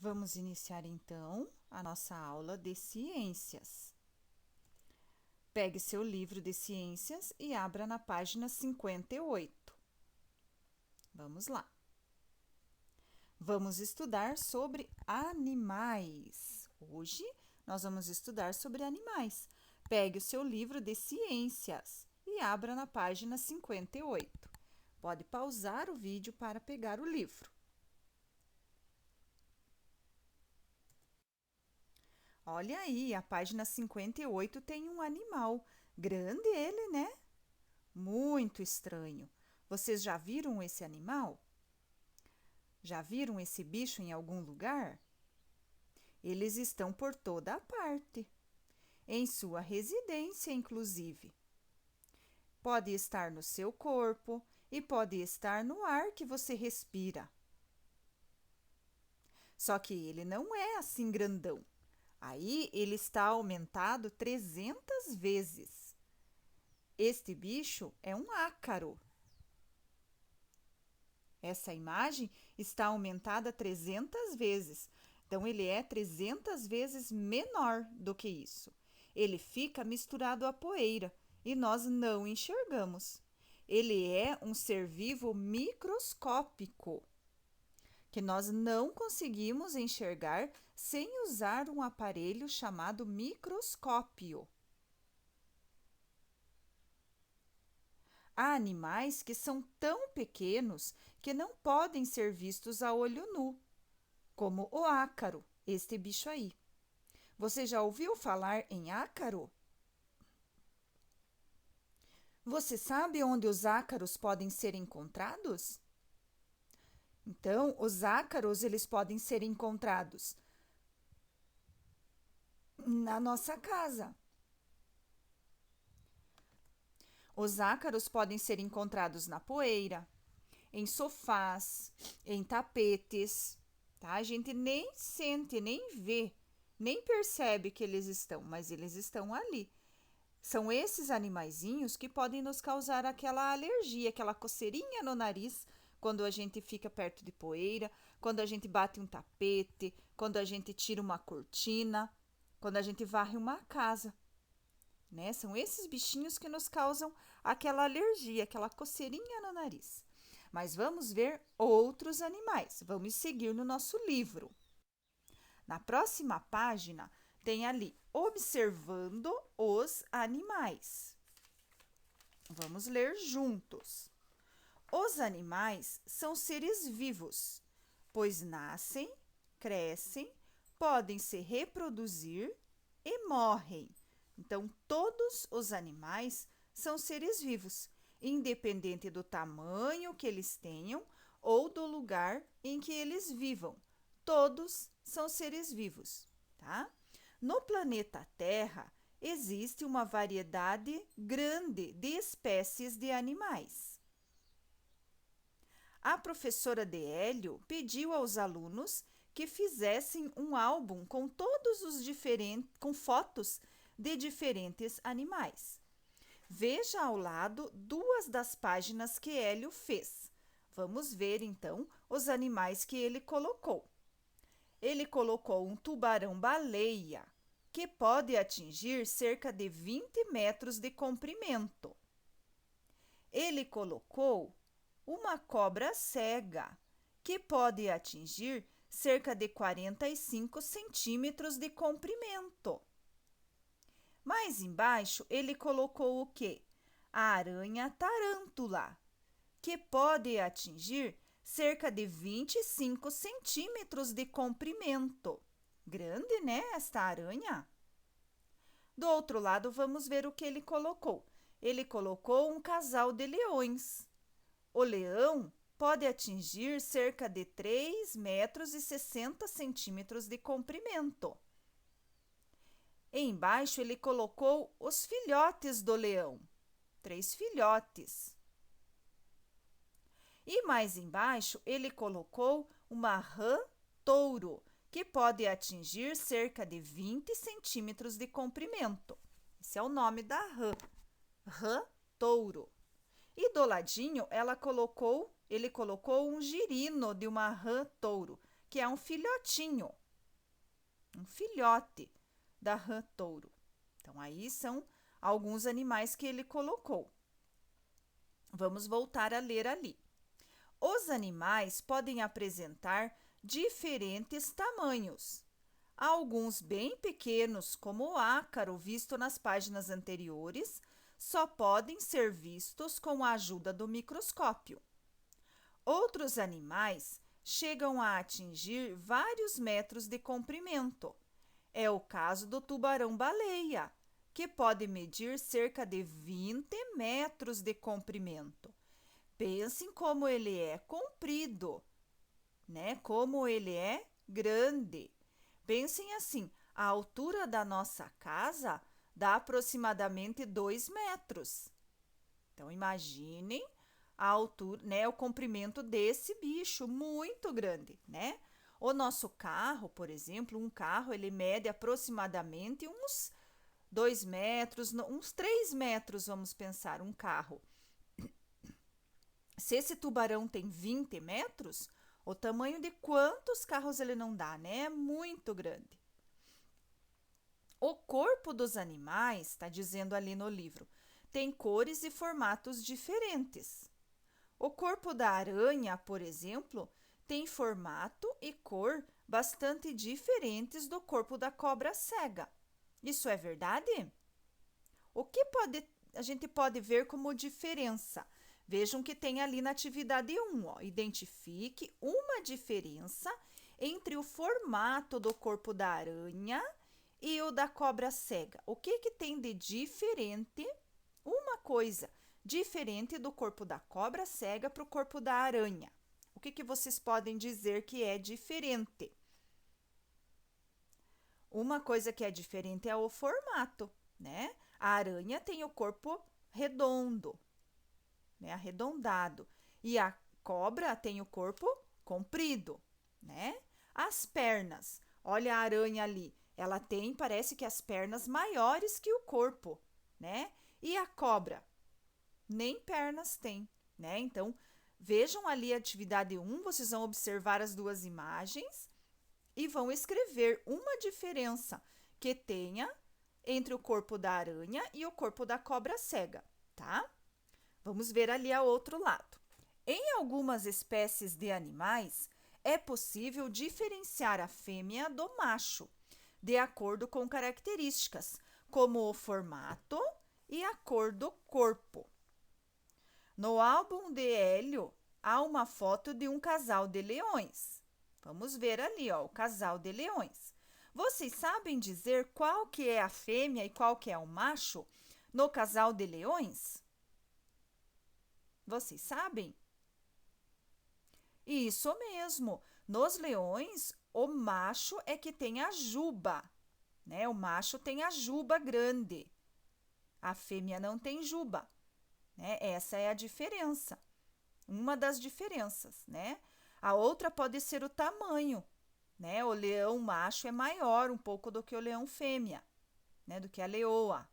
Vamos iniciar então a nossa aula de ciências. Pegue seu livro de ciências e abra na página 58. Vamos lá. Vamos estudar sobre animais. Hoje nós vamos estudar sobre animais. Pegue o seu livro de ciências e abra na página 58. Pode pausar o vídeo para pegar o livro. Olha aí, a página 58 tem um animal. Grande ele, né? Muito estranho. Vocês já viram esse animal? Já viram esse bicho em algum lugar? Eles estão por toda a parte. Em sua residência, inclusive. Pode estar no seu corpo e pode estar no ar que você respira. Só que ele não é assim grandão. Aí ele está aumentado 300 vezes. Este bicho é um ácaro. Essa imagem está aumentada 300 vezes. Então, ele é 300 vezes menor do que isso. Ele fica misturado à poeira e nós não enxergamos. Ele é um ser vivo microscópico, que nós não conseguimos enxergar sem usar um aparelho chamado microscópio. Há animais que são tão pequenos que não podem ser vistos a olho nu, como o ácaro, este bicho aí. Você já ouviu falar em ácaro? Você sabe onde os ácaros podem ser encontrados? Então, os ácaros eles podem ser encontrados na nossa casa. Os ácaros podem ser encontrados na poeira, em sofás, em tapetes, tá? A gente nem sente, nem vê, nem percebe que eles estão, mas eles estão ali. São esses animaizinhos que podem nos causar aquela alergia, aquela coceirinha no nariz quando a gente fica perto de poeira, quando a gente bate um tapete, quando a gente tira uma cortina, quando a gente varre uma casa, né? São esses bichinhos que nos causam aquela alergia, aquela coceirinha no nariz. Mas vamos ver outros animais. Vamos seguir no nosso livro. Na próxima página, tem ali observando os animais. Vamos ler juntos. Os animais são seres vivos, pois nascem, crescem, podem se reproduzir e morrem. Então, todos os animais são seres vivos, independente do tamanho que eles tenham ou do lugar em que eles vivam. Todos são seres vivos, tá? No planeta Terra, existe uma variedade grande de espécies de animais. A professora de Hélio pediu aos alunos que fizessem um álbum com com fotos de diferentes animais. Veja ao lado duas das páginas que Hélio fez. Vamos ver então os animais que ele colocou. Ele colocou um tubarão-baleia, que pode atingir cerca de 20 metros de comprimento. Ele colocou uma cobra cega, que pode atingir cerca de 45 centímetros de comprimento. Mais embaixo, ele colocou o quê? A aranha tarântula, que pode atingir cerca de 25 centímetros de comprimento. Grande, né, esta aranha? Do outro lado, vamos ver o que ele colocou. Ele colocou um casal de leões. O leão pode atingir cerca de 3 metros e 60 centímetros de comprimento. Embaixo, ele colocou os filhotes do leão, 3 filhotes. E mais embaixo, ele colocou uma rã-touro, que pode atingir cerca de 20 centímetros de comprimento. Esse é o nome da rã, rã-touro. E do ladinho, ele colocou um girino de uma rã-touro, que é um filhotinho, um filhote da rã touro. Então, aí são alguns animais que ele colocou. Vamos voltar a ler ali. Os animais podem apresentar diferentes tamanhos. Alguns bem pequenos, como o ácaro visto nas páginas anteriores, só podem ser vistos com a ajuda do microscópio. Outros animais chegam a atingir vários metros de comprimento. É o caso do tubarão-baleia, que pode medir cerca de 20 metros de comprimento. Pensem como ele é comprido, né? Como ele é grande. Pensem assim, a altura da nossa casa dá aproximadamente 2 metros. Então, imaginem a altura, né, o comprimento desse bicho, muito grande, né? O nosso carro, por exemplo, um carro, ele mede aproximadamente uns 2 metros, uns 3 metros, vamos pensar, um carro. Se esse tubarão tem 20 metros, o tamanho de quantos carros ele não dá, né? É muito grande. O corpo dos animais, está dizendo ali no livro, tem cores e formatos diferentes. O corpo da aranha, por exemplo, tem formato e cor bastante diferentes do corpo da cobra cega. Isso é verdade? O que a gente pode ver como diferença? Vejam que tem ali na atividade 1, ó, identifique uma diferença entre o formato do corpo da aranha e o da cobra cega. O que tem de diferente? Uma coisa diferente do corpo da cobra cega para o corpo da aranha. O que vocês podem dizer que é diferente? Uma coisa que é diferente é o formato, né? A aranha tem o corpo redondo, né? Arredondado. E a cobra tem o corpo comprido, né? As pernas. Olha a aranha ali. Ela tem, parece que as pernas maiores que o corpo, né? E a cobra? Nem pernas tem, né? Então, vejam ali a atividade 1, vocês vão observar as duas imagens e vão escrever uma diferença que tenha entre o corpo da aranha e o corpo da cobra cega, tá? Vamos ver ali ao outro lado. Em algumas espécies de animais, é possível diferenciar a fêmea do macho, de acordo com características, como o formato e a cor do corpo. No álbum de Hélio, há uma foto de um casal de leões. Vamos ver ali, ó, o casal de leões. Vocês sabem dizer qual que é a fêmea e qual que é o macho no casal de leões? Vocês sabem? Isso mesmo. Nos leões, o macho é que tem a juba, né? O macho tem a juba grande. A fêmea não tem juba, né? Essa é a diferença. Uma das diferenças, né? A outra pode ser o tamanho, né? O leão macho é maior um pouco do que o leão fêmea, né? Do que a leoa,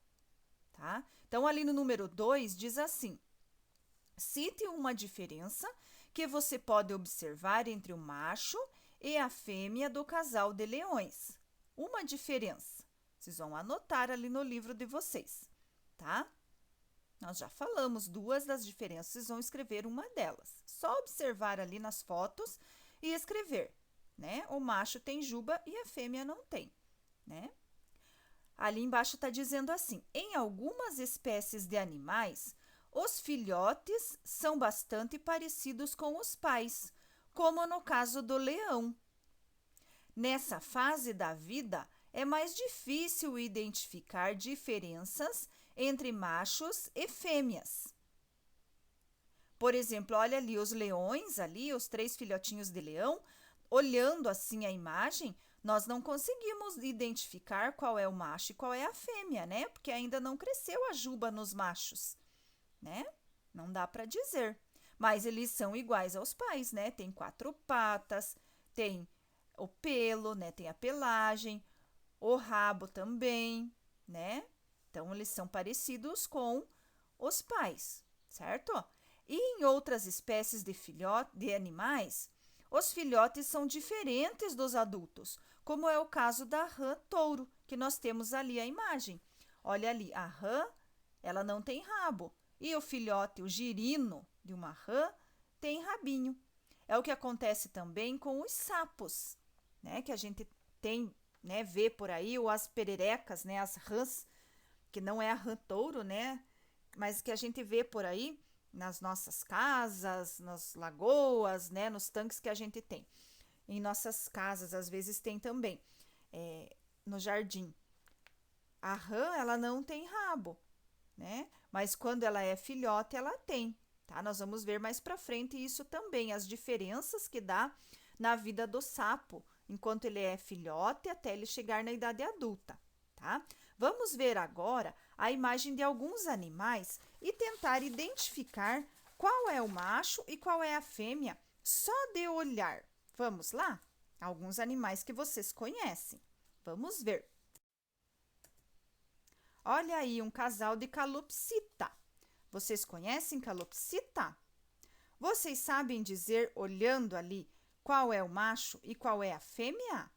tá? Então, ali no número 2 diz assim: cite uma diferença que você pode observar entre o macho e a fêmea do casal de leões. Uma diferença. Vocês vão anotar ali no livro de vocês, tá? Nós já falamos duas das diferenças, vocês vão escrever uma delas. Só observar ali nas fotos e escrever, né? O macho tem juba e a fêmea não tem, né? Ali embaixo está dizendo assim: em algumas espécies de animais, os filhotes são bastante parecidos com os pais, como no caso do leão. Nessa fase da vida, é mais difícil identificar diferenças entre machos e fêmeas. Por exemplo, olha ali os leões, ali, os 3 filhotinhos de leão, olhando assim a imagem, nós não conseguimos identificar qual é o macho e qual é a fêmea, né? Porque ainda não cresceu a juba nos machos, né? Não dá para dizer. Mas eles são iguais aos pais, né? Tem 4 patas, tem o pelo, né? Tem a pelagem, o rabo também, né? Então, eles são parecidos com os pais, certo? E em outras espécies de animais, os filhotes são diferentes dos adultos, como é o caso da rã touro, que nós temos ali a imagem. Olha ali, a rã, ela não tem rabo, e o filhote, o girino de uma rã, tem rabinho. É o que acontece também com os sapos, né, que a gente tem, né, vê por aí, ou as pererecas, né, as rãs, que não é a rã touro, né, mas que a gente vê por aí nas nossas casas, nas lagoas, né, nos tanques que a gente tem. Em nossas casas, às vezes tem também, no jardim. A rã, ela não tem rabo, né? Mas quando ela é filhote, ela tem, tá? Nós vamos ver mais para frente isso também, as diferenças que dá na vida do sapo, enquanto ele é filhote até ele chegar na idade adulta, tá? Vamos ver agora a imagem de alguns animais e tentar identificar qual é o macho e qual é a fêmea só de olhar. Vamos lá? Alguns animais que vocês conhecem. Vamos ver. Olha aí um casal de calopsita. Vocês conhecem calopsita? Vocês sabem dizer, olhando ali, qual é o macho e qual é a fêmea?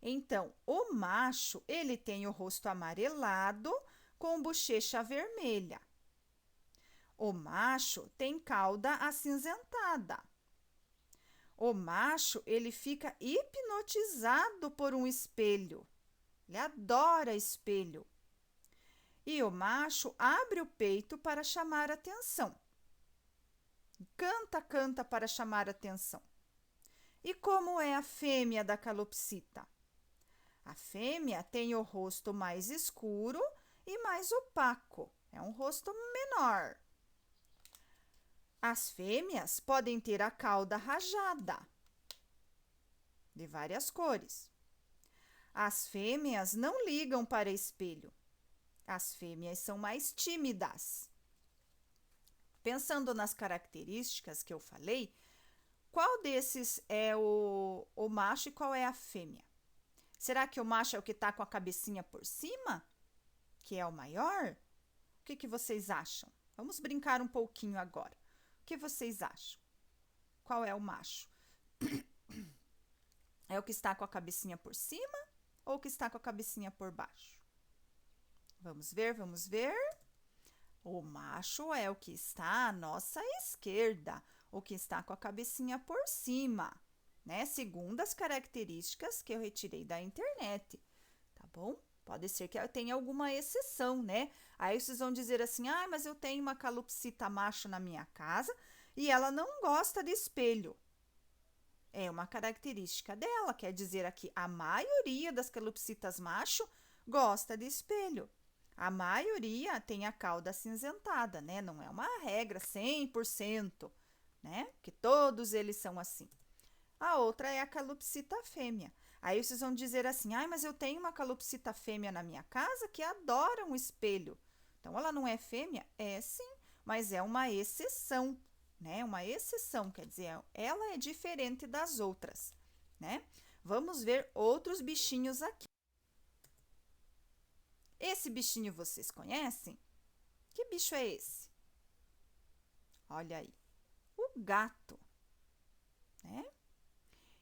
Então, o macho, ele tem o rosto amarelado com bochecha vermelha. O macho tem cauda acinzentada. O macho, ele fica hipnotizado por um espelho. Ele adora espelho. E o macho abre o peito para chamar atenção. Canta, canta para chamar atenção. E como é a fêmea da calopsita? A fêmea tem o rosto mais escuro e mais opaco. É um rosto menor. As fêmeas podem ter a cauda rajada, de várias cores. As fêmeas não ligam para espelho. As fêmeas são mais tímidas. Pensando nas características que eu falei, qual desses é o macho e qual é a fêmea? Será que o macho é o que está com a cabecinha por cima? Que é o maior? O que vocês acham? Vamos brincar um pouquinho agora. O que vocês acham? Qual é o macho? É o que está com a cabecinha por cima ou o que está com a cabecinha por baixo? Vamos ver, vamos ver. O macho é o que está à nossa esquerda, o que está com a cabecinha por cima, né? Segundo as características que eu retirei da internet, tá bom? Pode ser que tenha alguma exceção, né? Aí vocês vão dizer assim: ah, mas eu tenho uma calopsita macho na minha casa e ela não gosta de espelho. É uma característica dela, quer dizer aqui, a maioria das calopsitas macho gosta de espelho. A maioria tem a cauda acinzentada, né? Não é uma regra 100%, né? Que todos eles são assim. A outra é a calopsita fêmea. Aí vocês vão dizer assim: ah, mas eu tenho uma calopsita fêmea na minha casa que adora um espelho. Então, ela não é fêmea? É sim, mas é uma exceção, né? Uma exceção, quer dizer, ela é diferente das outras, né? Vamos ver outros bichinhos aqui. Esse bichinho vocês conhecem? Que bicho é esse? Olha aí, o gato, né?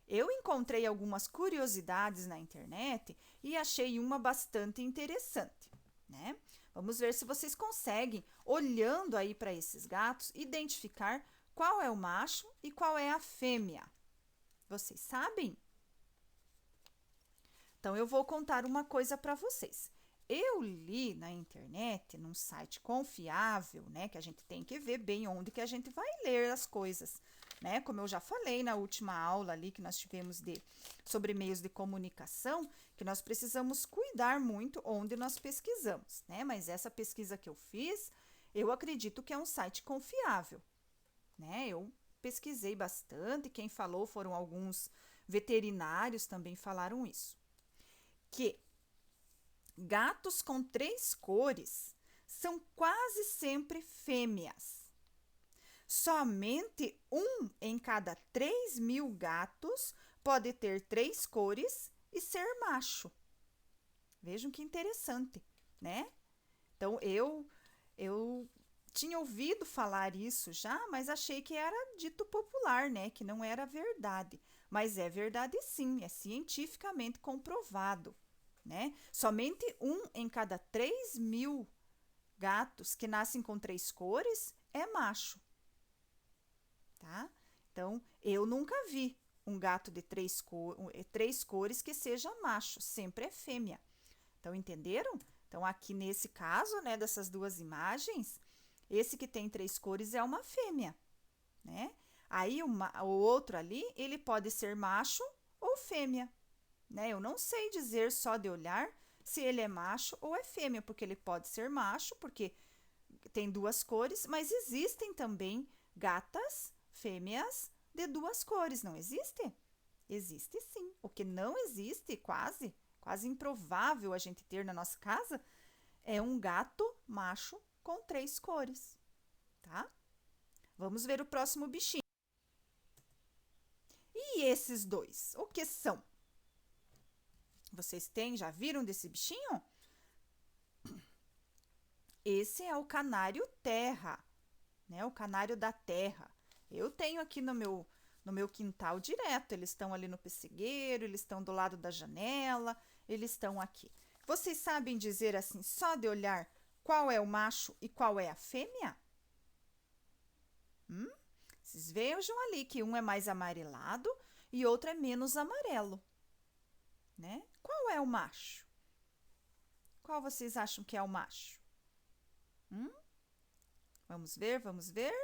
Eu encontrei algumas curiosidades na internet e achei uma bastante interessante, né? Vamos ver se vocês conseguem, olhando aí para esses gatos, identificar qual é o macho e qual é a fêmea. Vocês sabem? Então, eu vou contar uma coisa para vocês. Eu li na internet, num site confiável, né, que a gente tem que ver bem onde que a gente vai ler as coisas, né? Como eu já falei na última aula ali que nós tivemos sobre meios de comunicação, que nós precisamos cuidar muito onde nós pesquisamos, né? Mas essa pesquisa que eu fiz, eu acredito que é um site confiável, né? Eu pesquisei bastante, quem falou foram alguns veterinários também falaram isso. Que gatos com 3 cores são quase sempre fêmeas. Somente 1 em cada 3.000 gatos pode ter 3 cores e ser macho. Vejam que interessante, né? Então, eu tinha ouvido falar isso já, mas achei que era dito popular, né? Que não era verdade. Mas é verdade sim, é cientificamente comprovado, né? Somente 1 em cada 3.000 gatos que nascem com 3 cores é macho, tá? Então, eu nunca vi um gato de 3 cores que seja macho, sempre é fêmea. Então, entenderam? Então, aqui nesse caso, né, dessas duas imagens, esse que tem 3 cores é uma fêmea, né? Aí o outro ali, ele pode ser macho ou fêmea, né? Eu não sei dizer só de olhar se ele é macho ou é fêmea, porque ele pode ser macho, porque tem 2 cores, mas existem também gatas fêmeas de 2 cores, não existe? Existe sim. O que não existe, quase improvável a gente ter na nossa casa, é um gato macho com 3 cores, tá? Vamos ver o próximo bichinho. E esses dois, o que são? Vocês já viram desse bichinho? Esse é o canário terra, né? O canário da terra. Eu tenho aqui no meu quintal direto. Eles estão ali no pessegueiro, eles estão do lado da janela, eles estão aqui. Vocês sabem dizer assim, só de olhar, qual é o macho e qual é a fêmea? Vocês vejam ali que um é mais amarelado e outro é menos amarelo, né? Qual é o macho? Qual vocês acham que é o macho? Vamos ver, vamos ver.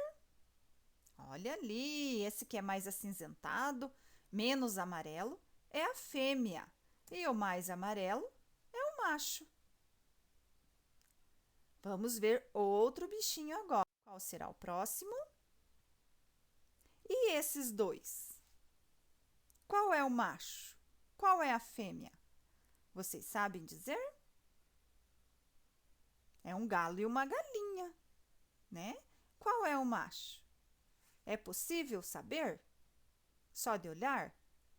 Olha ali, esse que é mais acinzentado, menos amarelo, é a fêmea. E o mais amarelo é o macho. Vamos ver outro bichinho agora. Qual será o próximo? E esses dois? Qual é o macho? Qual é a fêmea? Vocês sabem dizer? É um galo e uma galinha, né? Qual é o macho? É possível saber? Só de olhar?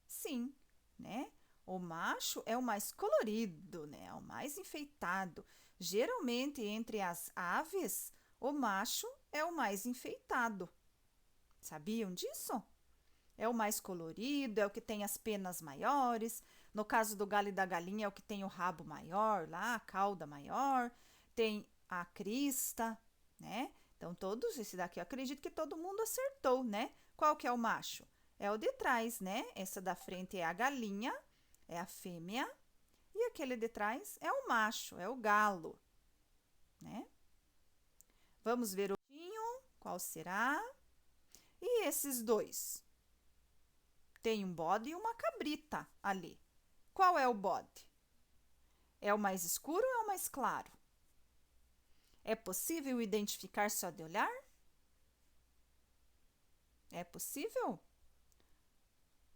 Sim, né? O macho é o mais colorido, né? É o mais enfeitado. Geralmente, entre as aves, o macho é o mais enfeitado. Sabiam disso? É o mais colorido, é o que tem as penas maiores. No caso do galo e da galinha, é o que tem o rabo maior lá, a cauda maior, tem a crista, né? Então, todos, esse daqui eu acredito que todo mundo acertou, né? Qual que é o macho? É o de trás, né? Essa da frente é a galinha, é a fêmea, e aquele de trás é o macho, é o galo, né? Vamos ver o outro, qual será? E esses dois? Tem um bode e uma cabrita ali. Qual é o bode? É o mais escuro ou é o mais claro? É possível identificar só de olhar? É possível?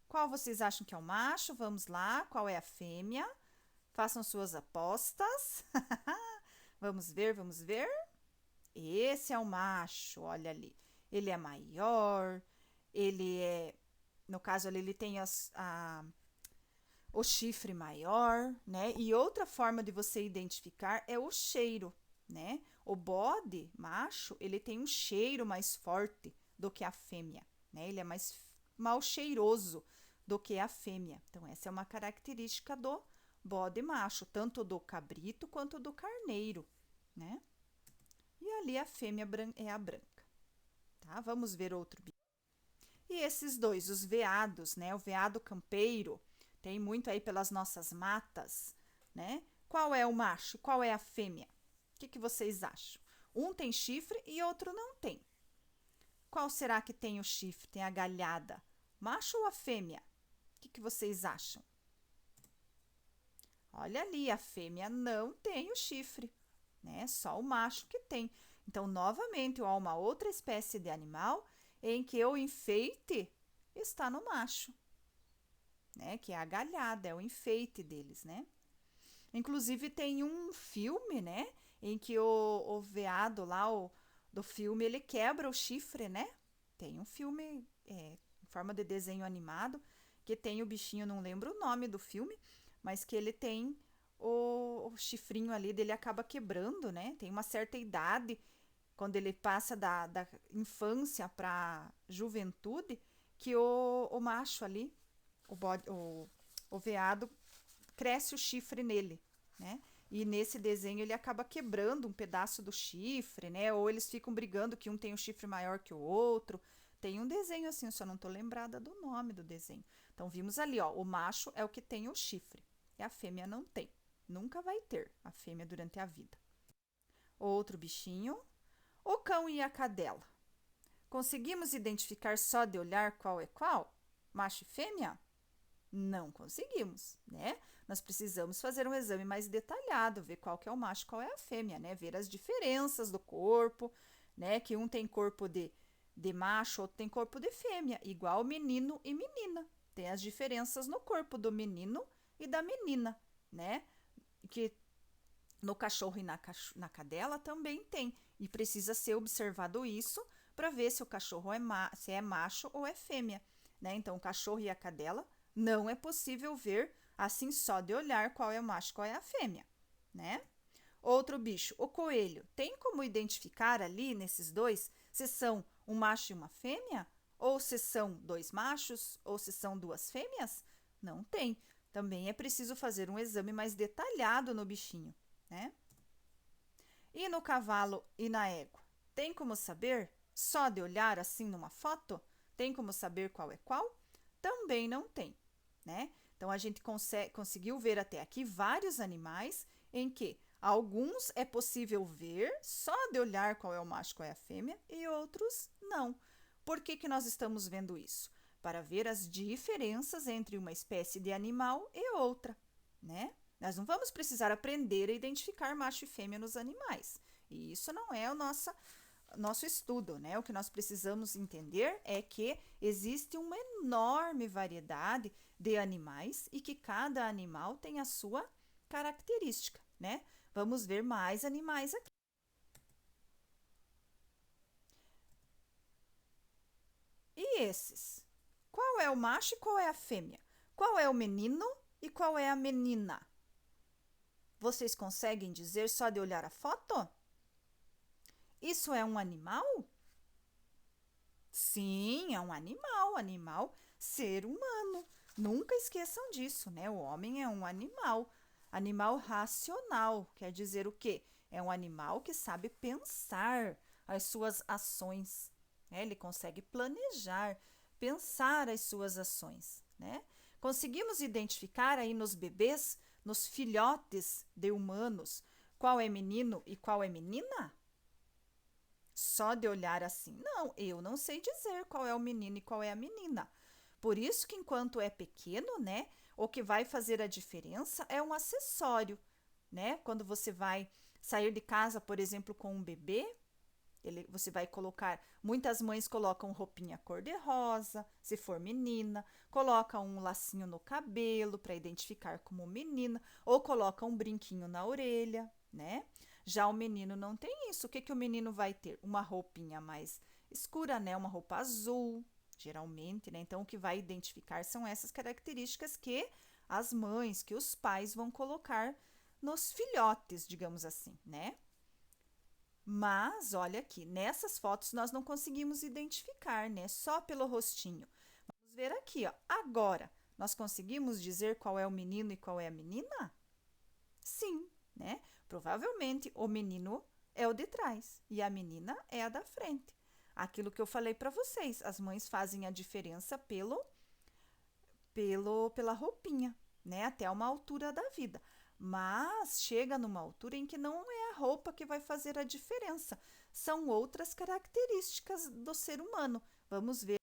Qual vocês acham que é o macho? Vamos lá. Qual é a fêmea? Façam suas apostas. Vamos ver, vamos ver. Esse é o macho, olha ali. Ele é maior, ele é. No caso ali, ele tem o chifre maior, né? E outra forma de você identificar é o cheiro, né? O bode macho, ele tem um cheiro mais forte do que a fêmea, né? Ele é mais mal cheiroso do que a fêmea. Então, essa é uma característica do bode macho, tanto do cabrito quanto do carneiro, né? E ali a fêmea é a branca, tá? Vamos ver outro bicho. E esses dois, os veados, né? O veado campeiro, tem muito aí pelas nossas matas, né? Qual é o macho? Qual é a fêmea? O que vocês acham? Um tem chifre e outro não tem. Qual será que tem o chifre? Tem a galhada? Macho ou a fêmea? O que vocês acham? Olha ali, a fêmea não tem o chifre, né? Só o macho que tem. Então, novamente, há uma outra espécie de animal em que o enfeite está no macho, né? Que é a galhada, é o enfeite deles, né? Inclusive, tem um filme, né? Em que o veado lá, do filme, ele quebra o chifre, né? Tem um filme em forma de desenho animado que tem o bichinho, não lembro o nome do filme, mas que ele tem o chifrinho ali dele acaba quebrando, né? Tem uma certa idade quando ele passa da infância para juventude, que o macho ali, o veado, cresce o chifre nele, né? E nesse desenho ele acaba quebrando um pedaço do chifre, né? Ou eles ficam brigando que um tem um chifre maior que o outro. Tem um desenho assim, eu só não tô lembrada do nome do desenho. Então vimos ali, ó, o macho é o que tem o chifre e a fêmea não tem. Nunca vai ter a fêmea durante a vida. Outro bichinho, o cão e a cadela. Conseguimos identificar só de olhar qual é qual? Macho e fêmea? Não conseguimos, né? Nós precisamos fazer um exame mais detalhado, ver qual que é o macho, qual é a fêmea, né? Ver as diferenças do corpo, né? Que um tem corpo de macho, outro tem corpo de fêmea, igual menino e menina. Tem as diferenças no corpo do menino e da menina, né? Que no cachorro e na cadela também tem. E precisa ser observado isso para ver se o cachorro se é macho ou é fêmea, né? Então, o cachorro e a cadela não é possível ver assim só de olhar qual é o macho e qual é a fêmea, né? Outro bicho, o coelho. Tem como identificar ali nesses dois se são um macho e uma fêmea? Ou se são dois machos? Ou se são duas fêmeas? Não tem. Também é preciso fazer um exame mais detalhado no bichinho, né? E no cavalo e na égua? Tem como saber? Só de olhar assim numa foto? Tem como saber qual é qual? Também não tem, né? Então a gente conseguiu ver até aqui vários animais em que alguns é possível ver só de olhar qual é o macho, qual é a fêmea, e outros não. Por que, que nós estamos vendo isso? Para ver as diferenças entre uma espécie de animal e outra, né? Nós não vamos precisar aprender a identificar macho e fêmea nos animais. E isso não é o nosso estudo, né? O que nós precisamos entender é que existe uma enorme variedade de animais e que cada animal tem a sua característica, né? Vamos ver mais animais aqui. E esses? Qual é o macho e qual é a fêmea? Qual é o menino e qual é a menina? Vocês conseguem dizer só de olhar a foto? Isso é um animal? Sim, é um animal, ser humano. Nunca esqueçam disso, né? O homem é um animal racional. Quer dizer o quê? É um animal que sabe pensar as suas ações, né? Ele consegue planejar, pensar as suas ações, né? Conseguimos identificar aí nos bebês, nos filhotes de humanos, qual é menino e qual é menina? Só de olhar assim, não, eu não sei dizer qual é o menino e qual é a menina. Por isso que enquanto é pequeno, né, o que vai fazer a diferença é um acessório, né? Quando você vai sair de casa, por exemplo, com um bebê, você vai colocar, muitas mães colocam roupinha cor-de-rosa, se for menina, coloca um lacinho no cabelo para identificar como menina, ou coloca um brinquinho na orelha, né? Já o menino não tem isso. O que o menino vai ter? Uma roupinha mais escura, né? Uma roupa azul, geralmente, né? Então, o que vai identificar são essas características que as mães, que os pais vão colocar nos filhotes, digamos assim, né? Mas olha aqui, nessas fotos nós não conseguimos identificar, né? Só pelo rostinho. Vamos ver aqui, ó. Agora, nós conseguimos dizer qual é o menino e qual é a menina? Sim, né? Provavelmente o menino é o de trás e a menina é a da frente. Aquilo que eu falei para vocês, as mães fazem a diferença pela roupinha, né? Até uma altura da vida. Mas chega numa altura em que não é a roupa que vai fazer a diferença, são outras características do ser humano. Vamos ver.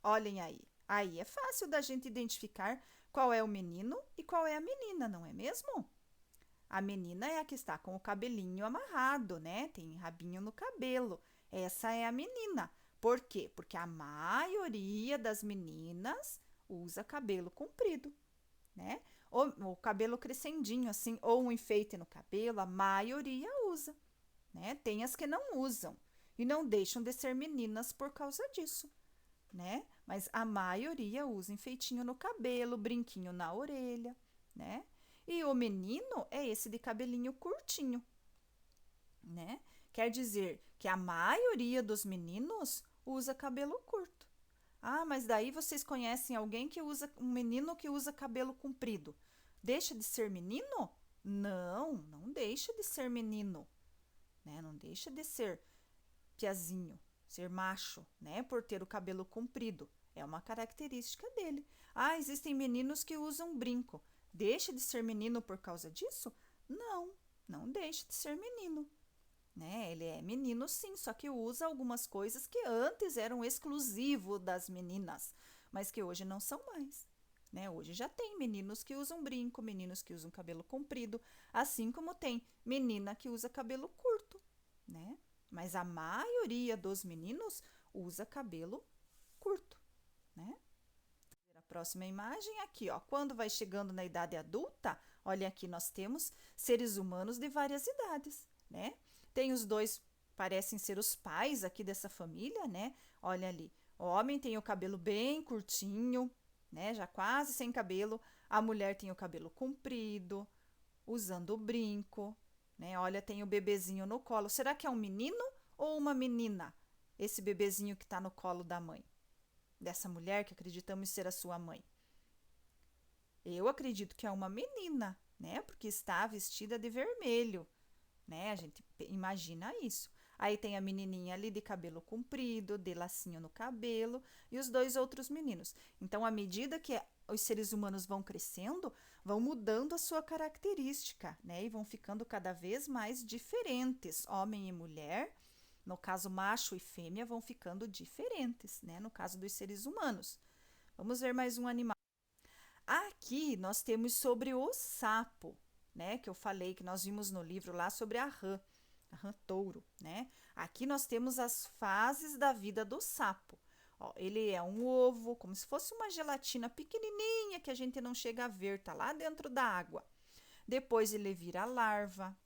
Olhem aí. Aí é fácil da gente identificar qual é o menino e qual é a menina, não é mesmo? A menina é a que está com o cabelinho amarrado, né? Tem rabinho no cabelo. Essa é a menina. Por quê? Porque a maioria das meninas usa cabelo comprido, né? Ou o cabelo crescendinho, assim, ou um enfeite no cabelo, a maioria usa, né? Tem as que não usam e não deixam de ser meninas por causa disso, né? Mas a maioria usa enfeitinho no cabelo, brinquinho na orelha, né? E o menino é esse de cabelinho curtinho, né? quer dizer que a maioria dos meninos usa cabelo curto. Ah, mas daí vocês conhecem alguém que usa, um menino que usa cabelo comprido. Deixa de ser menino? Não, não deixa de ser menino, né? Não deixa de ser piazinho, ser macho, né? Por ter o cabelo comprido. É uma característica dele. Ah, existem meninos que usam brinco. Deixa de ser menino por causa disso? Não, não deixa de ser menino, né? Ele é menino sim, só que usa algumas coisas que antes eram exclusivo das meninas, mas que hoje não são mais, né? Hoje já tem meninos que usam brinco, meninos que usam cabelo comprido, assim como tem menina que usa cabelo curto, né? Mas a maioria dos meninos usa cabelo curto, né? A próxima imagem aqui, ó. Quando vai chegando na idade adulta, olha aqui nós temos seres humanos de várias idades, né? Tem os dois, parecem ser os pais aqui dessa família, né? Olha ali, o homem tem o cabelo bem curtinho, né? Já quase sem cabelo. A mulher tem o cabelo comprido, usando brinco, né? Olha, tem o bebezinho no colo. Será que é um menino ou uma menina? Esse bebezinho que está no colo da mãe, dessa mulher que acreditamos ser a sua mãe. Eu acredito que é uma menina, né? Porque está vestida de vermelho, né? A gente imagina isso. Aí tem a menininha ali de cabelo comprido, de lacinho no cabelo e os dois outros meninos. Então, à medida que os seres humanos vão crescendo, vão mudando a sua característica, né? E vão ficando cada vez mais diferentes. Homem e mulher, no caso macho e fêmea, vão ficando diferentes, né? No caso dos seres humanos. Vamos ver mais um animal. Aqui nós temos sobre o sapo, né? Que eu falei que nós vimos no livro lá sobre a rã touro, né? Aqui nós temos as fases da vida do sapo. Ó, ele é um ovo, como se fosse uma gelatina pequenininha que a gente não chega a ver, tá lá dentro da água. Depois ele vira larva.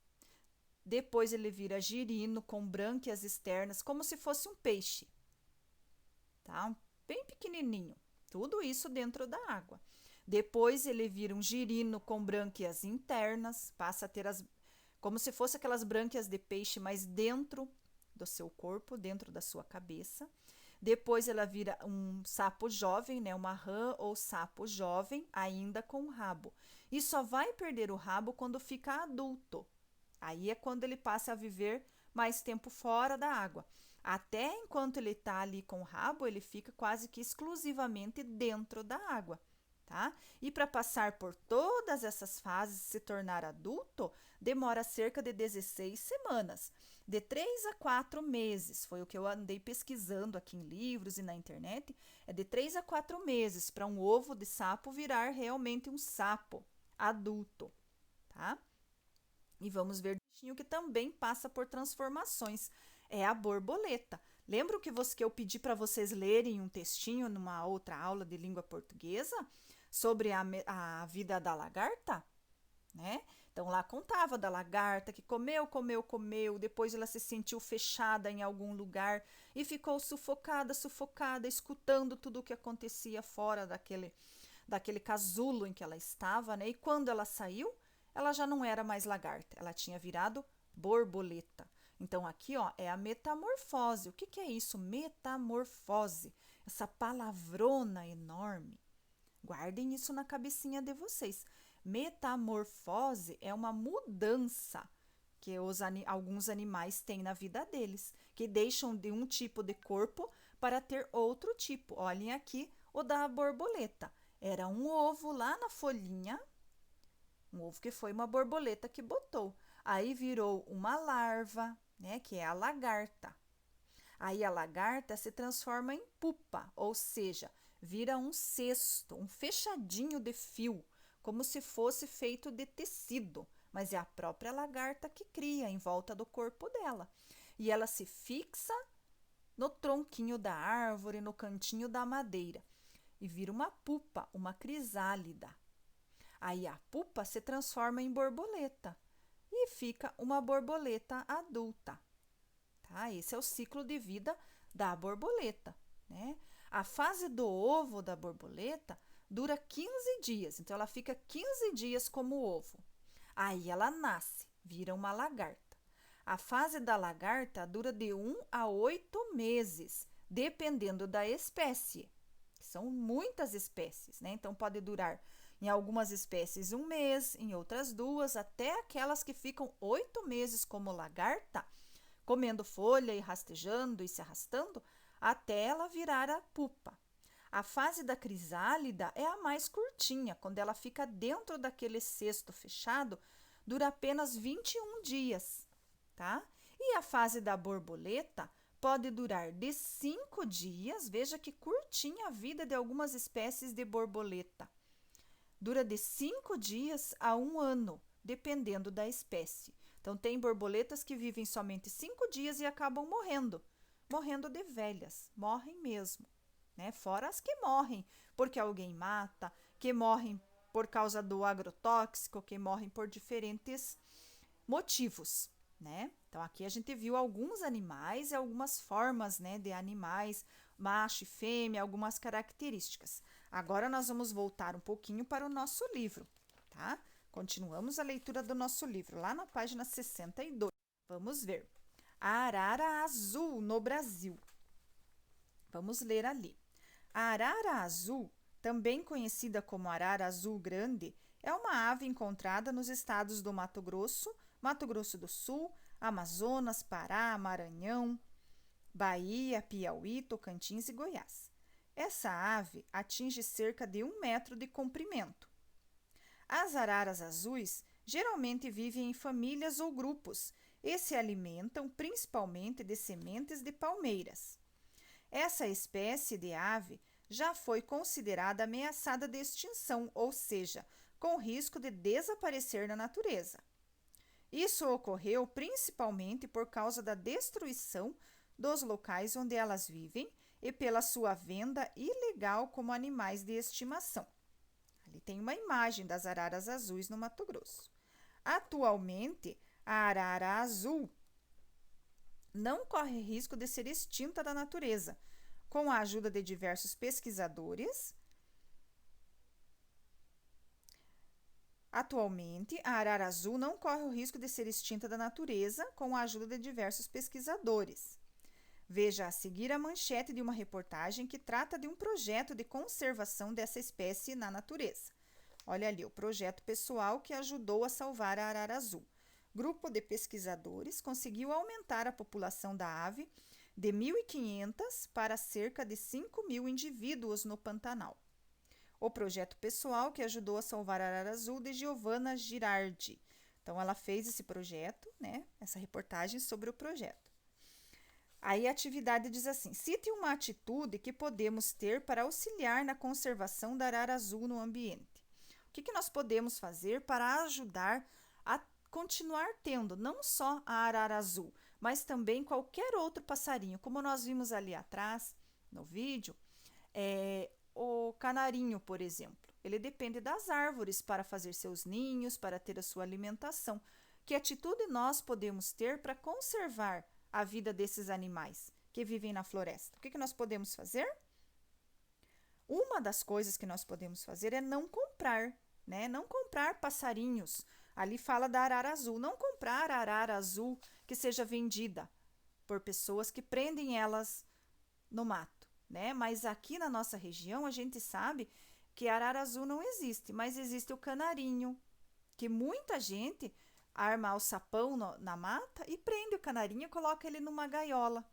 Depois ele vira girino com brânquias externas, como se fosse um peixe, tá? Bem pequenininho. Tudo isso dentro da água. Depois ele vira um girino com brânquias internas, passa a ter as como se fosse aquelas brânquias de peixe, mas dentro do seu corpo, dentro da sua cabeça. Depois ela vira um sapo jovem, né, uma rã ou sapo jovem, ainda com rabo. E só vai perder o rabo quando fica adulto. Aí é quando ele passa a viver mais tempo fora da água. Até enquanto ele está ali com o rabo, ele fica quase que exclusivamente dentro da água, tá? E para passar por todas essas fases e se tornar adulto, demora cerca de 16 semanas, de 3 a 4 meses. Foi o que eu andei pesquisando aqui em livros e na internet. É de 3 a 4 meses para um ovo de sapo virar realmente um sapo adulto, tá? E vamos ver o bichinho que também passa por transformações. É a borboleta. Lembra que eu pedi para vocês lerem um textinho numa outra aula de língua portuguesa sobre a vida da lagarta? Né? Então lá contava da lagarta que comeu, comeu, comeu, depois ela se sentiu fechada em algum lugar e ficou sufocada, sufocada, escutando tudo o que acontecia fora daquele casulo em que ela estava, né? E quando ela saiu, ela já não era mais lagarta, ela tinha virado borboleta. Então aqui, ó, é a metamorfose. O que que é isso? Metamorfose. Essa palavrona enorme. Guardem isso na cabecinha de vocês. Metamorfose é uma mudança que alguns animais têm na vida deles, que deixam de um tipo de corpo para ter outro tipo. Olhem aqui o da borboleta. Era um ovo lá na folhinha, um ovo que foi uma borboleta que botou. Aí virou uma larva, né, que é a lagarta. Aí a lagarta se transforma em pupa, ou seja, vira um cesto, um fechadinho de fio, como se fosse feito de tecido, mas é a própria lagarta que cria em volta do corpo dela. E ela se fixa no tronquinho da árvore, no cantinho da madeira, e vira uma pupa, uma crisálida. Aí a pupa se transforma em borboleta e fica uma borboleta adulta. Tá? Esse é o ciclo de vida da borboleta, né? A fase do ovo da borboleta dura 15 dias, então ela fica 15 dias como ovo. Aí ela nasce, vira uma lagarta. A fase da lagarta dura de 1 a 8 meses, dependendo da espécie. São muitas espécies, né? Então, pode durar em algumas espécies 1 mês, em outras 2, até aquelas que ficam 8 meses como lagarta, comendo folha e rastejando e se arrastando, até ela virar a pupa. A fase da crisálida é a mais curtinha, quando ela fica dentro daquele cesto fechado, dura apenas 21 dias, tá? E a fase da borboleta pode durar de 5 dias, veja que curtinha a vida de algumas espécies de borboleta. Dura de 5 dias a 1 ano, dependendo da espécie. Então, tem borboletas que vivem somente 5 dias e acabam morrendo de velhas, morrem mesmo, né? Fora as que morrem porque alguém mata, que morrem por causa do agrotóxico, que morrem por diferentes motivos, né? Então, aqui a gente viu alguns animais e algumas formas, né, de animais, macho e fêmea, algumas características. Agora nós vamos voltar um pouquinho para o nosso livro, tá? Continuamos a leitura do nosso livro, lá na página 62. Vamos ver. A arara azul no Brasil. Vamos ler ali. A arara azul, também conhecida como arara azul grande, é uma ave encontrada nos estados do Mato Grosso, Mato Grosso do Sul, Amazonas, Pará, Maranhão, Bahia, Piauí, Tocantins e Goiás. Essa ave atinge cerca de 1 metro de comprimento. As araras azuis geralmente vivem em famílias ou grupos e se alimentam principalmente de sementes de palmeiras. Essa espécie de ave já foi considerada ameaçada de extinção, ou seja, com risco de desaparecer na natureza. Isso ocorreu principalmente por causa da destruição dos locais onde elas vivem e pela sua venda ilegal como animais de estimação. Ali tem uma imagem das araras azuis no Mato Grosso. Atualmente, a arara azul não corre risco de ser extinta da natureza, com a ajuda de diversos pesquisadores. Atualmente, a arara azul não corre o risco de ser extinta da natureza, com a ajuda de diversos pesquisadores. Veja a seguir a manchete de uma reportagem que trata de um projeto de conservação dessa espécie na natureza. Olha ali, o projeto pessoal que ajudou a salvar a arara azul. Grupo de pesquisadores conseguiu aumentar a população da ave de 1.500 para cerca de 5.000 indivíduos no Pantanal. O projeto pessoal que ajudou a salvar a arara azul de Giovanna Girardi. Então, ela fez esse projeto, né? Essa reportagem sobre o projeto. Aí a atividade diz assim: cite uma atitude que podemos ter para auxiliar na conservação da arara azul no ambiente. O que nós podemos fazer para ajudar a continuar tendo não só a arara azul, mas também qualquer outro passarinho, como nós vimos ali atrás no vídeo, o canarinho, por exemplo. Ele depende das árvores para fazer seus ninhos, para ter a sua alimentação. Que atitude nós podemos ter para conservar a vida desses animais que vivem na floresta? O que nós podemos fazer? Uma das coisas que nós podemos fazer é não comprar, né? Não comprar passarinhos. Ali fala da arara azul. Não comprar a arara azul que seja vendida por pessoas que prendem elas no mato, né? Mas aqui na nossa região a gente sabe que a arara azul não existe, mas existe o canarinho, que muita gente arma alçapão na mata e prende o canarinho e coloca ele numa gaiola.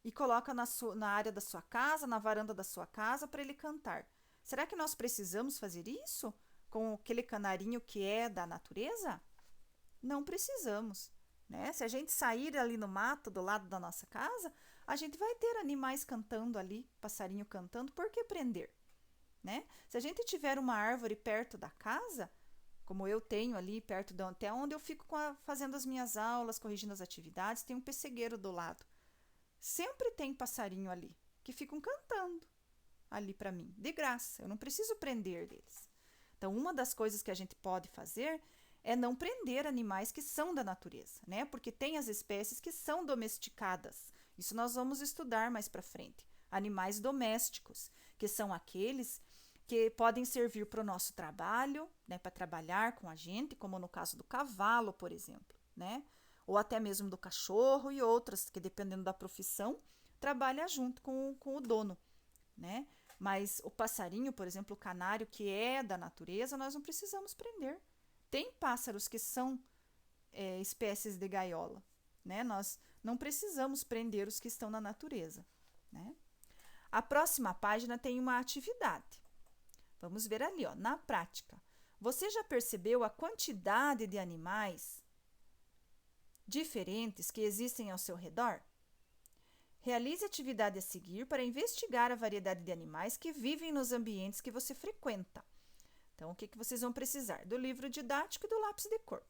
E coloca na área da sua casa, na varanda da sua casa, para ele cantar. Será que nós precisamos fazer isso com aquele canarinho que é da natureza? Não precisamos, né? Se a gente sair ali no mato do lado da nossa casa, a gente vai ter animais cantando ali, passarinho cantando, por que prender, né? Se a gente tiver uma árvore perto da casa, como eu tenho ali perto até onde eu fico fazendo as minhas aulas, corrigindo as atividades, tem um pessegueiro do lado. Sempre tem passarinho ali que ficam cantando ali para mim, de graça. Eu não preciso prender deles. Então, uma das coisas que a gente pode fazer é não prender animais que são da natureza, né? Porque tem as espécies que são domesticadas. Isso nós vamos estudar mais para frente. Animais domésticos, que são aqueles que podem servir para o nosso trabalho, né? Para trabalhar com a gente, como no caso do cavalo, por exemplo, né? Ou até mesmo do cachorro e outras, que dependendo da profissão, trabalha junto com o dono, né? Mas o passarinho, por exemplo, o canário, que é da natureza, nós não precisamos prender. Tem pássaros que são espécies de gaiola, né? Nós não precisamos prender os que estão na natureza, né? A próxima página tem uma atividade. Vamos ver ali, ó, na prática. Você já percebeu a quantidade de animais diferentes que existem ao seu redor? Realize a atividade a seguir para investigar a variedade de animais que vivem nos ambientes que você frequenta. Então, o que vocês vão precisar? Do livro didático e do lápis de cor.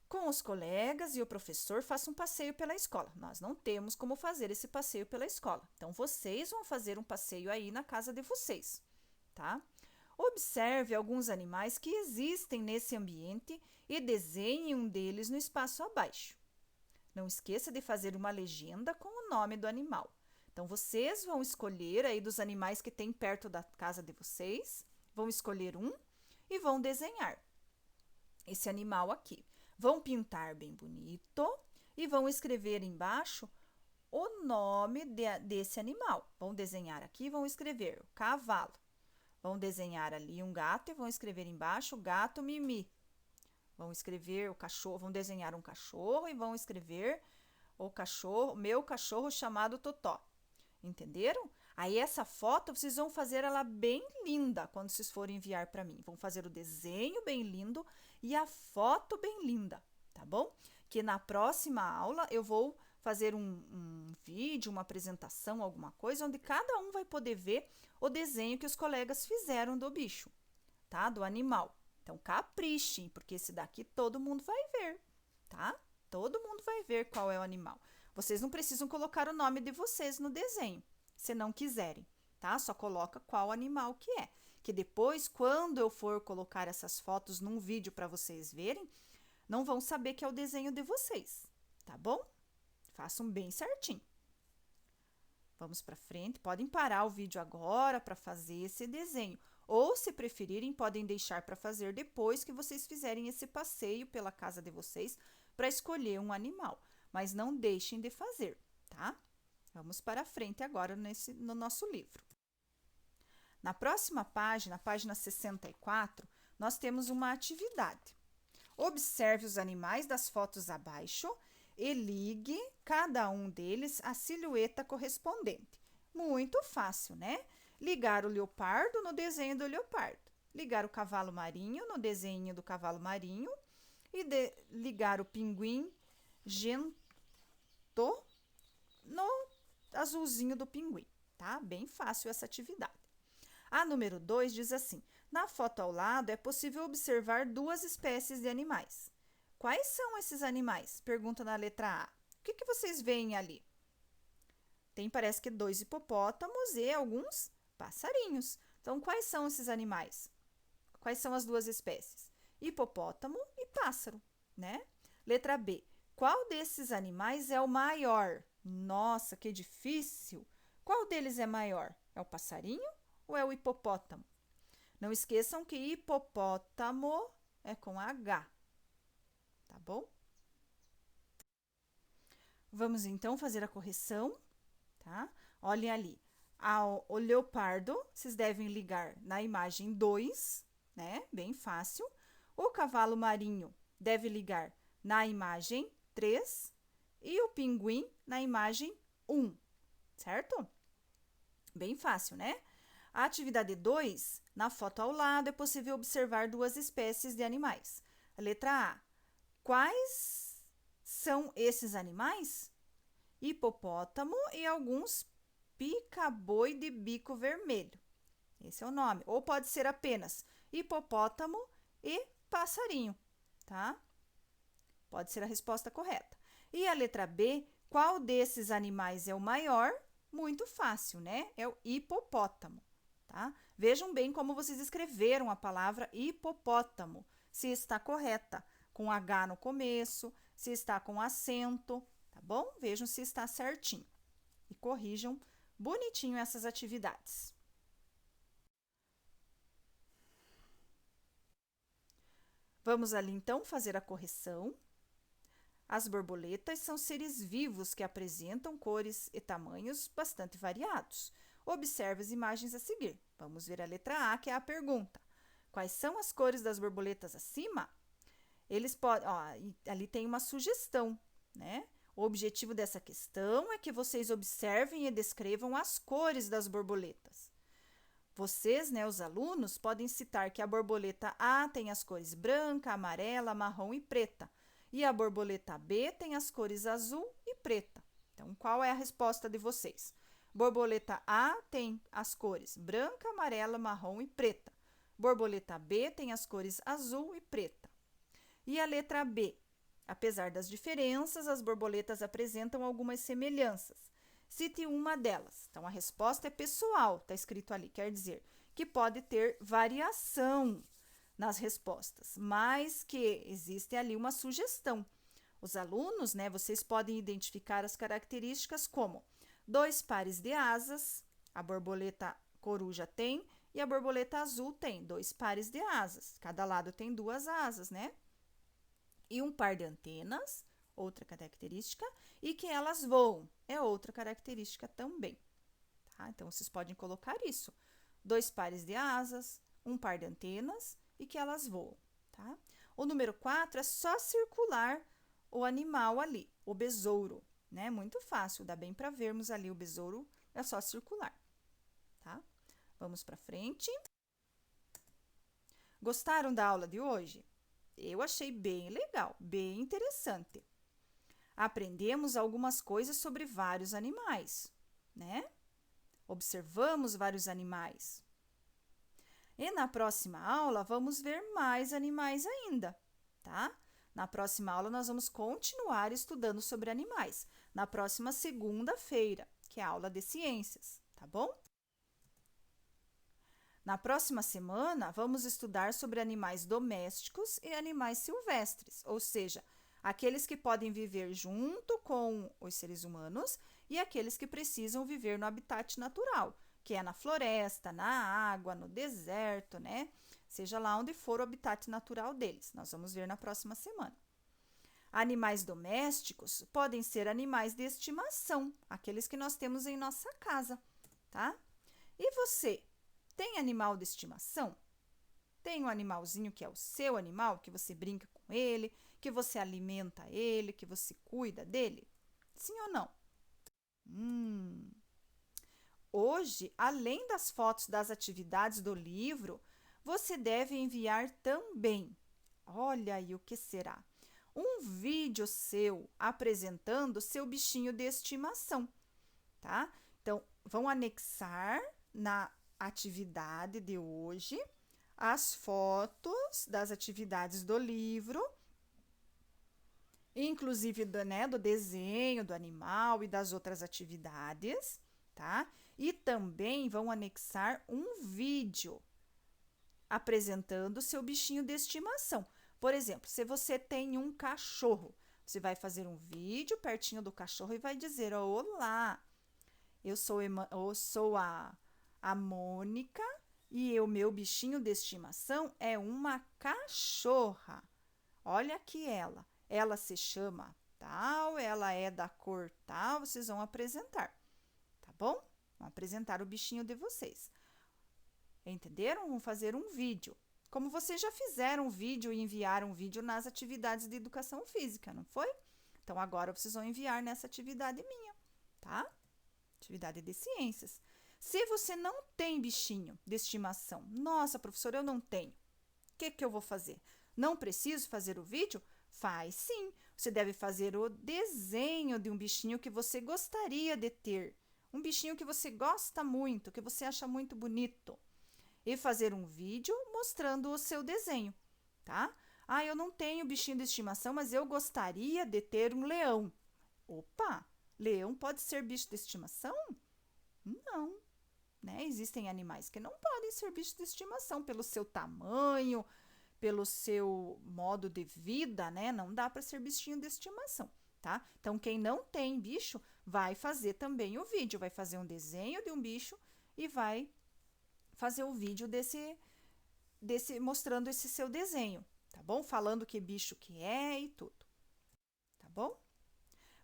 Com os colegas e o professor, faça um passeio pela escola. Nós não temos como fazer esse passeio pela escola. Então, vocês vão fazer um passeio aí na casa de vocês, tá? Observe alguns animais que existem nesse ambiente e desenhe um deles no espaço abaixo. Não esqueça de fazer uma legenda com o nome do animal. Então, vocês vão escolher aí dos animais que tem perto da casa de vocês, vão escolher um e vão desenhar esse animal aqui. Vão pintar bem bonito e vão escrever embaixo o nome desse animal. Vão desenhar aqui, vão escrever o cavalo. Vão desenhar ali um gato e vão escrever embaixo gato Mimi. Vão escrever o cachorro, vão desenhar um cachorro e vão escrever o cachorro, meu cachorro chamado Totó. Entenderam? Aí essa foto vocês vão fazer ela bem linda quando vocês forem enviar para mim. Vão fazer o desenho bem lindo e a foto bem linda, tá bom? Que na próxima aula eu vou fazer um vídeo, uma apresentação, alguma coisa, onde cada um vai poder ver o desenho que os colegas fizeram do bicho, tá? Do animal. Então, caprichem, porque esse daqui todo mundo vai ver, tá? Todo mundo vai ver qual é o animal. Vocês não precisam colocar o nome de vocês no desenho, se não quiserem, tá? Só coloca qual animal que é. Que depois, quando eu for colocar essas fotos num vídeo para vocês verem, não vão saber que é o desenho de vocês, tá bom? Façam bem certinho. Vamos para frente. Podem parar o vídeo agora para fazer esse desenho. Ou, se preferirem, podem deixar para fazer depois que vocês fizerem esse passeio pela casa de vocês para escolher um animal. Mas não deixem de fazer, tá? Vamos para frente agora no nosso livro. Na próxima página, página 64, nós temos uma atividade. Observe os animais das fotos abaixo e ligue cada um deles à silhueta correspondente. Muito fácil, né? Ligar o leopardo no desenho do leopardo. Ligar o cavalo marinho no desenho do cavalo marinho. E ligar o pinguim gento no azulzinho do pinguim, tá? Bem fácil essa atividade. A número 2 diz assim: na foto ao lado é possível observar duas espécies de animais. Quais são esses animais? Pergunta na letra A. O que vocês veem ali? Tem, parece que 2 hipopótamos e alguns passarinhos. Então, quais são esses animais? Quais são as duas espécies? Hipopótamo e pássaro, né? Letra B. Qual desses animais é o maior? Nossa, que difícil! Qual deles é maior? É o passarinho ou é o hipopótamo? Não esqueçam que hipopótamo é com H, tá bom? Vamos então fazer a correção, tá? Olhem ali. O leopardo, vocês devem ligar na imagem 2, né? Bem fácil. O cavalo marinho deve ligar na imagem 3 e o pinguim na imagem 1, certo? Bem fácil, né? A atividade 2, na foto ao lado, é possível observar duas espécies de animais. A letra A. Quais são esses animais? Hipopótamo e alguns pica-boi de bico vermelho. Esse é o nome. Ou pode ser apenas hipopótamo e passarinho, tá? Pode ser a resposta correta. E a letra B, qual desses animais é o maior? Muito fácil, né? É o hipopótamo, tá? Vejam bem como vocês escreveram a palavra hipopótamo, se está correta, com H no começo, se está com acento, tá bom? Vejam se está certinho e corrijam bonitinho essas atividades. Vamos ali então fazer a correção. As borboletas são seres vivos que apresentam cores e tamanhos bastante variados. Observe as imagens a seguir. Vamos ver a letra A, que é a pergunta. Quais são as cores das borboletas acima? Eles podem, ali tem uma sugestão, né? O objetivo dessa questão é que vocês observem e descrevam as cores das borboletas. Vocês, né, os alunos, podem citar que a borboleta A tem as cores branca, amarela, marrom e preta, e a borboleta B tem as cores azul e preta. Então, qual é a resposta de vocês? Borboleta A tem as cores branca, amarela, marrom e preta. Borboleta B tem as cores azul e preta. E a letra B? Apesar das diferenças, as borboletas apresentam algumas semelhanças. Cite uma delas. Então, a resposta é pessoal, está escrito ali, quer dizer que pode ter variação nas respostas, mas que existe ali uma sugestão. Os alunos, né, vocês podem identificar as características como 2 pares de asas, a borboleta coruja tem e a borboleta azul tem 2 pares de asas. Cada lado tem 2 asas, né? E um par de antenas, outra característica, e que elas voam, é outra característica também. Tá? Então, vocês podem colocar isso. 2 pares de asas, um par de antenas e que elas voam. Tá? O número 4 é só circular o animal ali, o besouro. Né? Muito fácil, dá bem para vermos ali o besouro, é só circular. Tá? Vamos para frente. Gostaram da aula de hoje? Eu achei bem legal, bem interessante. Aprendemos algumas coisas sobre vários animais, né? Observamos vários animais. E na próxima aula, vamos ver mais animais ainda, tá? Na próxima aula, nós vamos continuar estudando sobre animais. Na próxima segunda-feira, que é a aula de ciências, tá bom? Na próxima semana, vamos estudar sobre animais domésticos e animais silvestres, ou seja, aqueles que podem viver junto com os seres humanos e aqueles que precisam viver no habitat natural, que é na floresta, na água, no deserto, né? Seja lá onde for o habitat natural deles. Nós vamos ver na próxima semana. Animais domésticos podem ser animais de estimação, aqueles que nós temos em nossa casa, tá? E você? Tem animal de estimação? Tem um animalzinho que é o seu animal, que você brinca com ele, que você alimenta ele, que você cuida dele? Sim ou não? Hoje, além das fotos das atividades do livro, você deve enviar também, olha aí o que será, um vídeo seu apresentando seu bichinho de estimação, tá? Então, vão anexar na atividade de hoje as fotos das atividades do livro, inclusive do desenho do animal e das outras atividades, tá? E também vão anexar um vídeo apresentando o seu bichinho de estimação. Por exemplo, se você tem um cachorro, você vai fazer um vídeo pertinho do cachorro e vai dizer: olá, eu sou a Mônica e o meu bichinho de estimação é uma cachorra. Olha aqui ela. Ela se chama tal, ela é da cor tal, vocês vão apresentar, tá bom? Vão apresentar o bichinho de vocês. Entenderam? Vão fazer um vídeo. Como vocês já fizeram um vídeo e enviaram um vídeo nas atividades de educação física, não foi? Então, agora vocês vão enviar nessa atividade minha, tá? Atividade de ciências. Se você não tem bichinho de estimação, nossa, professora, eu não tenho. O que eu vou fazer? Não preciso fazer o vídeo? Faz sim. Você deve fazer o desenho de um bichinho que você gostaria de ter. Um bichinho que você gosta muito, que você acha muito bonito. E fazer um vídeo mostrando o seu desenho, tá? Ah, eu não tenho bichinho de estimação, mas eu gostaria de ter um leão. Opa, leão pode ser bicho de estimação? Não, né? Existem animais que não podem ser bicho de estimação pelo seu tamanho, pelo seu modo de vida, né? Não dá para ser bichinho de estimação, tá? Então, quem não tem bicho vai fazer também o vídeo, vai fazer um desenho de um bicho e vai fazer o vídeo desse mostrando esse seu desenho, tá bom? Falando que bicho que é e tudo, tá bom?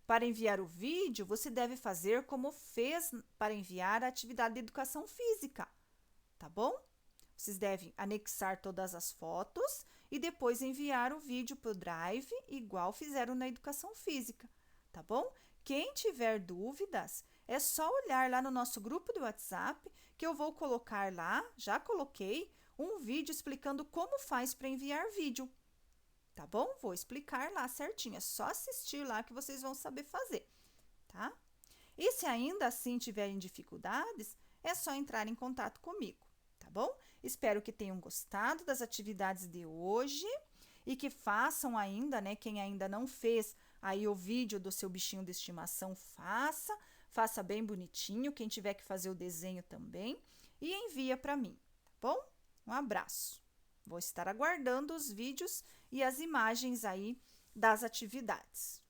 Para enviar o vídeo, você deve fazer como fez para enviar a atividade de educação física, tá bom? Vocês devem anexar todas as fotos e depois enviar o vídeo para o Drive, igual fizeram na educação física, tá bom? Quem tiver dúvidas, é só olhar lá no nosso grupo do WhatsApp, que eu vou colocar lá, já coloquei, um vídeo explicando como faz para enviar vídeo, tá bom? Vou explicar lá certinho, é só assistir lá que vocês vão saber fazer, tá? E se ainda assim tiverem dificuldades, é só entrar em contato comigo, tá bom? Espero que tenham gostado das atividades de hoje e que façam ainda, né? Quem ainda não fez aí o vídeo do seu bichinho de estimação, faça bem bonitinho. Quem tiver que fazer o desenho também e envia para mim, tá bom? Um abraço. Vou estar aguardando os vídeos e as imagens aí das atividades.